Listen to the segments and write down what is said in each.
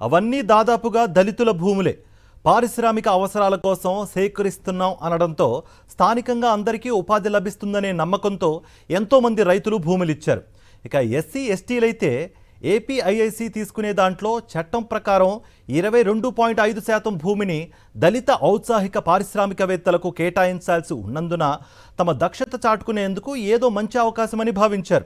అవన్నీ దాదాపుగా దళితుల భూములే. పారిశ్రామిక అవసరాల కోసం సేకరిస్తున్నాం అనడంతో స్థానికంగా అందరికీ ఉపాధి లభిస్తుందనే నమ్మకంతో ఎంతోమంది రైతులు భూములిచ్చారు. ఇక ఎస్సీ ఎస్టీలైతే ఏపీఐఐసి తీసుకునే దాంట్లో చట్టం ప్రకారం 22.5% భూమిని దళిత ఔత్సాహిక పారిశ్రామికవేత్తలకు కేటాయించాల్సి ఉన్నందున తమ దక్షత చాటుకునేందుకు ఏదో మంచి అవకాశమని భావించారు.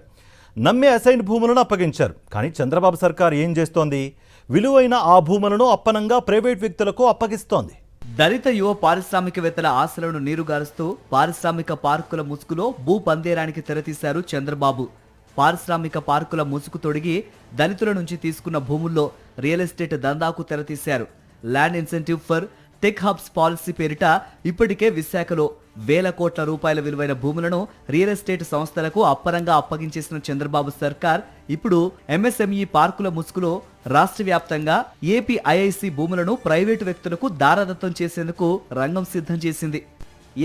నమ్మే అసైన్ భూములను అప్పగించారు. కానీ చంద్రబాబు సర్కార్ ఏం చేస్తోంది? విలువైన ఆ భూములను అప్పనంగా ప్రైవేట్ వ్యక్తులకు అప్పగిస్తోంది. దళిత యువ పారిశ్రామికవేత్తల ఆశలను నీరుగారుస్తూ పారిశ్రామిక పార్కుల ముసుగులో భూ పందేరానికి తెరతీశారు చంద్రబాబు. పారిశ్రామిక పార్కుల ముసుగు తొడిగి దళితుల నుంచి తీసుకున్న భూముల్లో రియల్ ఎస్టేట్ దందాకు తెరతీశారు. Land incentive for tech hubs policy పేరిట ఇప్పటికే విశాఖలో వేల కోట్ల రూపాయల విలువైన భూములను రియల్ ఎస్టేట్ సంస్థలకు అప్పరంగా అప్పగించేసిన చంద్రబాబు సర్కార్ ఇప్పుడు ఎంఎస్ఎంఈ పార్కుల ముసుగులో రాష్ట్ర వ్యాప్తంగా ఏపీఐఐసి భూములను ప్రైవేటు వ్యక్తులకు దారదత్తం చేసేందుకు రంగం సిద్ధం చేసింది.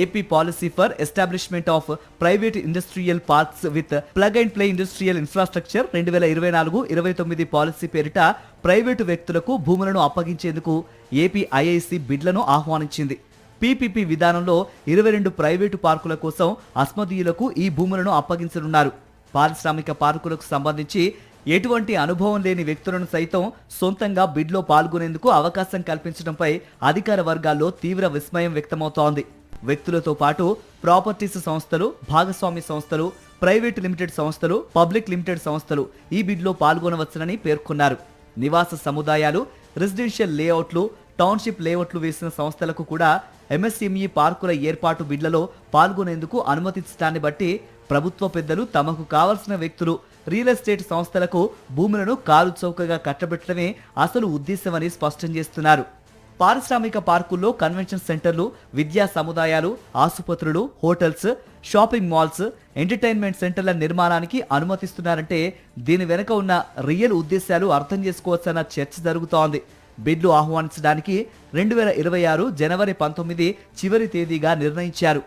AP policy for establishment of private industrial parks with plug and play industrial infrastructure 2024-29 policy పేరిట ప్రైవేటు వ్యక్తులకు భూములను అప్పగించేందుకు ఏపీఐఐసి బిడ్లను ఆహ్వానించింది. పీపీపీ విధానంలో 22 ప్రైవేటు పార్కుల కోసం అస్మదీయులకు ఈ భూములను అప్పగించనున్నారు. పారిశ్రామిక పార్కులకు సంబంధించి ఎటువంటి అనుభవం లేని వ్యక్తులను సైతం సొంతంగా బిడ్లో పాల్గొనేందుకు అవకాశం కల్పించడంపై అధికార వర్గాల్లో తీవ్ర విస్మయం వ్యక్తమవుతోంది. వ్యక్తులతో పాటు ప్రాపర్టీస్ సంస్థలు, భాగస్వామి సంస్థలు, ప్రైవేటు లిమిటెడ్ సంస్థలు, పబ్లిక్ లిమిటెడ్ సంస్థలు ఈ బిడ్లో పాల్గొనవచ్చునని పేర్కొన్నారు. నివాస సముదాయాలు, రెసిడెన్షియల్ లేఅవుట్లు, టౌన్షిప్ లేఅవుట్లు వేసిన సంస్థలకు కూడా ఎంఎస్ఎంఈ పార్కుల ఏర్పాటు బిడ్లలో పాల్గొనేందుకు అనుమతించడాన్ని బట్టి ప్రభుత్వ పెద్దలు తమకు కావలసిన వ్యక్తులు రియల్ ఎస్టేట్ సంస్థలకు భూములను కాలు చౌకగా కట్టబెట్టడమే అసలు ఉద్దేశమని స్పష్టం చేస్తున్నారు. పారిశ్రామిక పార్కుల్లో కన్వెన్షన్ సెంటర్లు, విద్యా సముదాయాలు, ఆసుపత్రులు, హోటల్స్, షాపింగ్ మాల్స్, ఎంటర్టైన్మెంట్ సెంటర్ల నిర్మాణానికి అనుమతిస్తున్నారంటే దీని వెనుక ఉన్న రియల్ ఉద్దేశాలు అర్థం చేసుకోవచ్చన్న చర్చ జరుగుతోంది. బిడ్లు ఆహ్వానించడానికి 2026 జనవరి 19 చివరి తేదీగా నిర్ణయించారు.